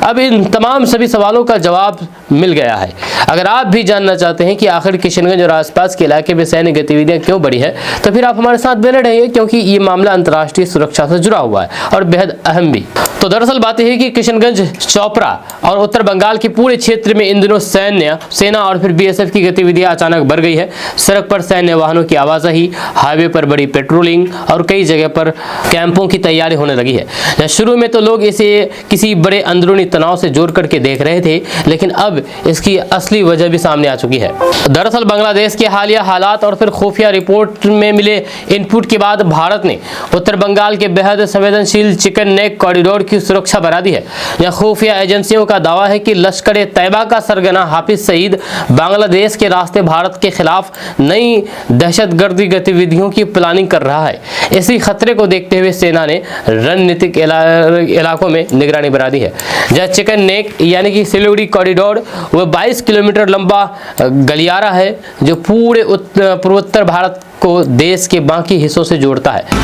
अब इन तमाम सभी सवालों का जवाब मिल गया है। अगर आप भी जानना चाहते हैं कि आखिर किशनगंज और आसपास के इलाके में सैन्य गतिविधियां क्यों बढ़ी है, तो फिर आप हमारे साथ बने रहिए, क्योंकि ये मामला अंतर्राष्ट्रीय सुरक्षा से जुड़ा हुआ है और बेहद अहम भी। तो दरअसल बात यह है कि किशनगंज, चोपड़ा और उत्तर बंगाल के पूरे क्षेत्र में इन दिनों सेना और फिर बीएसएफ की गतिविधियां अचानक बढ़ गई है। सड़क पर सैन्य वाहनों की आवाजाही, हाईवे पर बड़ी पेट्रोलिंग और कई जगह पर कैंपों की तैयारी होने लगी है। शुरू में तो लोग इसे किसी बड़े अंदरूनी तनाव से जोड़ करके देख रहे थे, लेकिन अब इसकी असली वजह भी सामने आ चुकी है। दरअसल बांग्लादेश के हालिया हालात और फिर खुफिया रिपोर्ट में मिले इनपुट के बाद भारत ने उत्तर बंगाल के बेहद संवेदनशील चिकन नेक कॉरिडोर की सुरक्षा बढ़ा दी है। यह खुफिया एजेंसियों का दावा है कि लश्कर तैयबा का सरगना हाफिज सईद बांग्लादेश के रास्ते भारत के खिलाफ नई दहशतगर्दी गतिविधियों की प्लानिंग कर रहा है। इसी खतरे को देखते हुए सेना ने रणनीतिक इलाकों में निगरानी बढ़ा दी है। जहाँ चिकन नेक यानी कि सिलीगुड़ी कॉरिडोर वह 22 किलोमीटर लंबा गलियारा है जो पूरे पूर्वोत्तर भारत को देश के बाकी हिस्सों से जोड़ता है।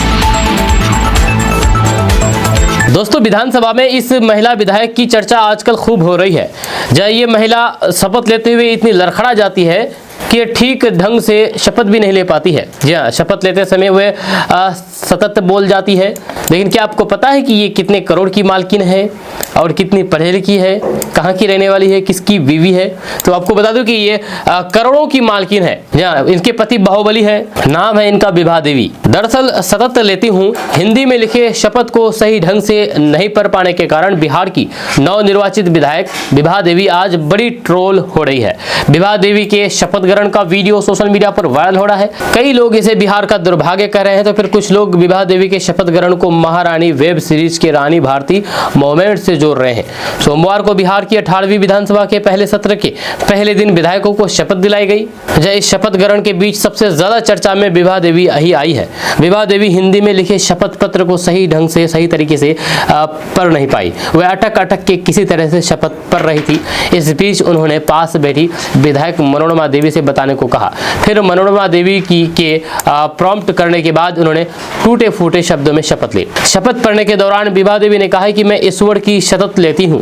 दोस्तों, विधानसभा में इस महिला विधायक की चर्चा आजकल खूब हो रही है। जब ये महिला शपथ लेते हुए इतनी लड़खड़ा जाती है कि ठीक ढंग से शपथ भी नहीं ले पाती है। जी हाँ, शपथ लेते समय वे सतत बोल जाती है। लेकिन क्या आपको पता है कि ये कितने करोड़ की मालकिन है और कितनी पढ़ी लिखी है, कहाँ की रहने वाली है, किसकी बीवी है? तो आपको बता दूं कि ये करोड़ों की मालकिन है। जी हाँ, इनके पति बाहुबली है, नाम है इनका विभा देवी। दरअसल सतत लेती हूँ हिंदी में लिखे शपथ को सही ढंग से नहीं पढ़ पाने के कारण बिहार की नवनिर्वाचित विधायक विभा देवी आज बड़ी ट्रोल हो रही है। विभा देवी के शपथ ग्रहण का वीडियो सोशल मीडिया पर वायरल हो रहा है। कई लोग इसे बिहार का दुर्भाग्य कह रहे हैं, तो फिर कुछ लोग विभा देवी के शपथ ग्रहण को महारानी वेब सीरीज के रानी भारती मोमेंट से जोड़ रहे हैं। सोमवार को बिहार की 18वीं विधानसभा के पहले सत्र के पहले दिन विधायकों को शपथ दिलाई गई। इस शपथ ग्रहण के बीच सबसे ज्यादा चर्चा में विभा देवी ही आई है। विभा देवी हिंदी में लिखे शपथ पत्र को सही ढंग से सही तरीके से पढ़ नहीं पाई। वह अटक अटक के किसी तरह से शपथ पढ़ रही थी। इस बीच उन्होंने पास बैठी विधायक मनोरमा देवी से बताने को कहा। फिर मनोरमा देवी के प्रॉम्प्ट करने के बाद उन्होंने टूटे फूटे शब्दों में शपथ ली। शपथ पढ़ने के दौरान विभा देवी ने कहा कि मैं ईश्वर की शपथ लेती हूँ।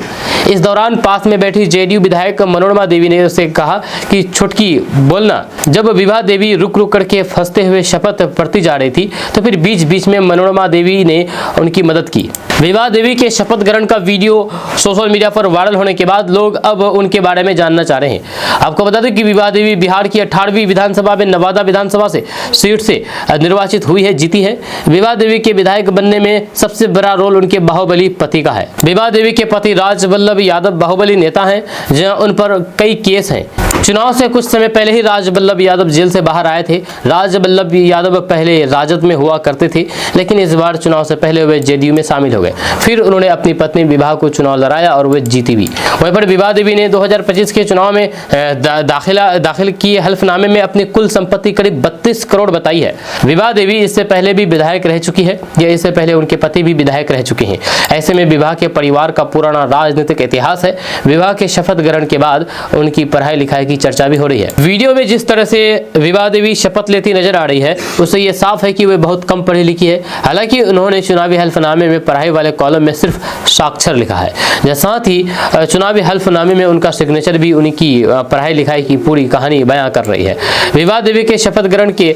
इस दौरान पास में बैठी जेडीयू विधायक मनोरमा देवी ने उससे कहा कि छुटकी बोलना। जब विभा देवी रुक रुक करके फंसते हुए शपथ पढ़ती जा रही थी तो फिर बीच बीच में मनोरमा देवी ने उनकी मदद की। विभा देवी के शपथ ग्रहण का वीडियो सोशल मीडिया पर वायरल होने के बाद लोग अब उनके बारे में जानना चाह रहे हैं। आपको बता दें कि विभा देवी बिहार की 18वीं विधानसभा में नवादा विधानसभा से सीट से निर्वाचित हुई है, जीती है। विभा देवी के विधायक बनने में सबसे बड़ा रोल उनके बाहुबली पति का है। विभा देवी के पति राजबल्लभ यादव बाहुबली नेता हैं, जहां उन पर कई केस हैं। चुनाव से कुछ समय पहले ही राजबल्लभ यादव जेल से बाहर आए थे। राजबल्लभ यादव पहले राजद में हुआ करते थे, लेकिन इस बार चुनाव से पहले वे जेडीयू में शामिल हो गए। फिर उन्होंने अपनी पत्नी विभा को चुनाव लड़ाया और वे जीती भी। वहीं पर विभा देवी ने 2025 के चुनाव में दाखिल किए हल्फनामे में अपनी कुल संपत्ति करीब 32 करोड़ बताई है। विभा देवी इससे पहले भी विधायक रह चुकी है, या इससे पहले उनके पति भी विधायक रह चुके हैं। ऐसे में विभा के परिवार का पुराना राजनीतिक इतिहास है। विभा के शपथ ग्रहण के बाद उनकी पढ़ाई लिखाई की चर्चा भी हो रही है। वीडियो में जिस तरह से विभा देवी शपथ लेती नजर आ रही है, उससे यह साफ है कि वे बहुत कम पढ़ी लिखी है। हालांकि उन्होंने चुनावी हल्फनामे में पढ़ाई वाले कॉलम में सिर्फ साक्षर लिखा है। साथ ही चुनावी हल्फनामे में उनका सिग्नेचर भी उनकी पढ़ाई लिखाई की पूरी कहानी बयां कर रही है। विभा देवी के शपथ ग्रहण के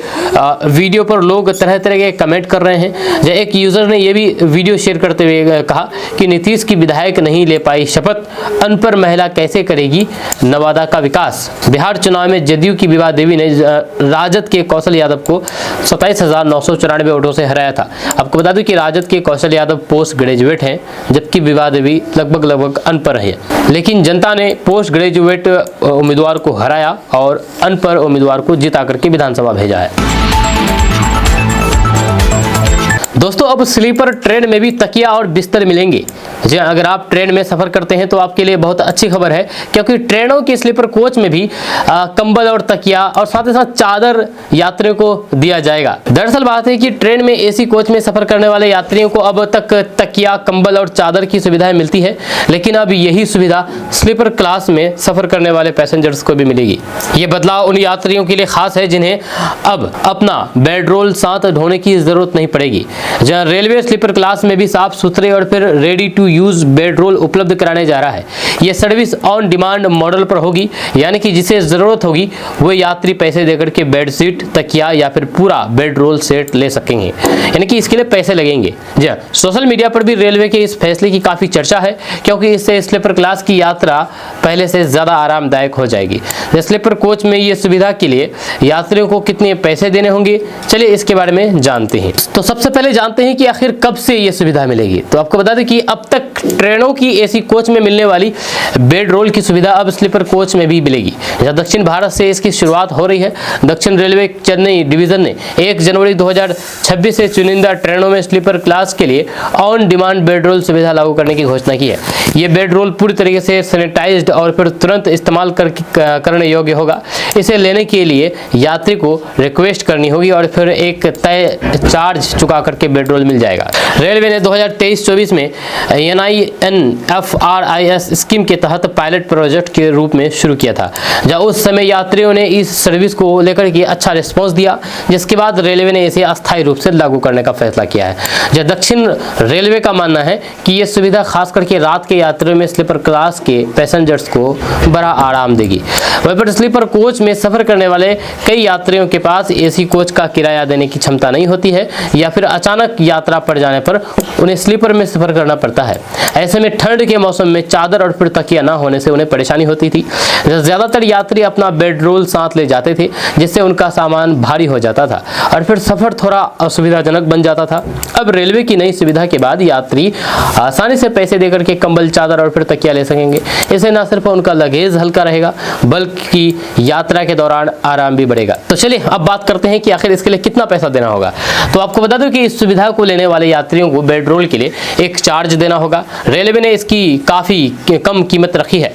वीडियो पर लोग तरह तरह के कमेंट कर रहे हैं। एक यूजर ने यह भी वीडियो शेयर करते हुए कहा कि नीतीश की विधायक नहीं ले पाई शपथ, अनपढ़ महिला कैसे करेगी नवादा का विकास। बिहार चुनाव में जदयू की विभा देवी ने राजद के कौशल यादव को 27,994 वोटों से हराया था। आपको बता दूं कि राजद के कौशल यादव पोस्ट ग्रेजुएट हैं, जबकि विभा देवी लगभग अनपढ़ है। लेकिन जनता ने पोस्ट ग्रेजुएट उम्मीदवार को हराया और अनपढ़ उम्मीदवार को जिता करके विधानसभा भेजा है। दोस्तों, अब स्लीपर ट्रेन में भी तकिया और बिस्तर मिलेंगे। जी, अगर आप ट्रेन में सफर करते हैं तो आपके लिए बहुत अच्छी खबर है, क्योंकि ट्रेनों के स्लीपर कोच में भी कंबल और तकिया और साथ ही साथ चादर यात्रियों को दिया जाएगा। दरअसल बात है कि ट्रेन में एसी कोच में सफर करने वाले यात्रियों को अब तक तकिया, कंबल और चादर की सुविधाएं मिलती है, लेकिन अब यही सुविधा स्लीपर क्लास में सफर करने वाले पैसेंजर्स को भी मिलेगी। ये बदलाव उन यात्रियों के लिए खास है जिन्हें अब अपना बेडरोल साथ ढोने की जरूरत नहीं पड़ेगी। जहां रेलवे स्लीपर क्लास में भी साफ सुथरे और फिर रेडी टू यूज बेडरोल उपलब्ध कराने जा रहा है। यह सर्विस ऑन डिमांड मॉडल पर होगी, यानी कि जिसे जरूरत होगी वो यात्री पैसे देकर के बेडशीट, तकिया या फिर पूरा बेडरोल सेट ले सकेंगे, यानी कि इसके लिए पैसे लगेंगे। जी हाँ, सोशल मीडिया पर भी रेलवे के इस फैसले की काफी चर्चा है, क्योंकि इससे स्लीपर क्लास की यात्रा पहले से ज्यादा आरामदायक हो जाएगी। स्लीपर कोच में ये सुविधा के लिए यात्रियों को कितने पैसे देने होंगे, चलिए इसके बारे में जानते हैं। तो सबसे पहले जानते हैं कि आखिर कब से ये सुविधा मिलेगी। तो आपको बता दें कि अब तक ट्रेनों की एसी कोच में मिलने वाली बेड रोल की सुविधा अब स्लीपर कोच में भी मिलेगी। जहाँ दक्षिण भारत से इसकी शुरुआत हो रही है, दक्षिण रेलवे चेन्नई डिवीजन ने 1 जनवरी 2026 से चुनिंदा ट्रेनों में स्लीपर क्लास के लिए ऑन डिमांड बेड रोल सुविधा लागू करने की घोषणा की है। ये बेड रोल पूरी तरीके से सैनिटाइज्ड और फिर तुरंत इस्तेमाल करने योग्य होगा। इसे लेने के लिए यात्री को रिक्वेस्ट करनी होगी और फिर एक तय चार्ज चुका करके बेड रोल मिल जाएगा। रेलवे ने 2023-24 में NINFRIS स्कीम के तहत पायलट प्रोजेक्ट के रूप में शुरू किया था, जहां उस समय यात्रियों ने इस सर्विस को लेकर के अच्छा रिस्पॉन्स दिया, जिसके बाद रेलवे ने इसे अस्थायी रूप से लागू करने का फैसला किया है। जहां दक्षिण रेलवे का मानना है कि यह सुविधा खास करके रात के यात्रियों में स्लीपर क्लास के पैसेंजर्स को बड़ा आराम देगी। वहीं पर स्लीपर कोच में सफर करने वाले कई यात्रियों के पास एसी कोच का किराया देने की क्षमता नहीं होती है या फिर अचानक यात्रा पड़ जाने पर उन्हें स्लीपर में सफर करना पड़ता है। ऐसे में ठंड के मौसम में चादर और फिर तकिया ना होने से उन्हें परेशानी होती थी। ज्यादातर यात्री अपना बेड रोल साथ ले जाते थे, जिससे उनका सामान भारी हो जाता था और फिर सफर थोड़ा असुविधाजनक बन जाता था। अब रेलवे की नई सुविधा के बाद यात्री आसानी से पैसे देकर के कंबल, चादर और फिर तकिया ले सकेंगे। इससे न सिर्फ उनका लगेज हल्का रहेगा बल्कि यात्रा के दौरान आराम भी बढ़ेगा। तो चलिए अब बात करते हैं कि आखिर इसके लिए कितना पैसा देना होगा। तो आपको बता दूं कि इस सुविधा को लेने वाले यात्रियों को बेड रोल के लिए एक चार्ज देना होगा। रेलवे ने इसकी काफी कम कीमत रखी है।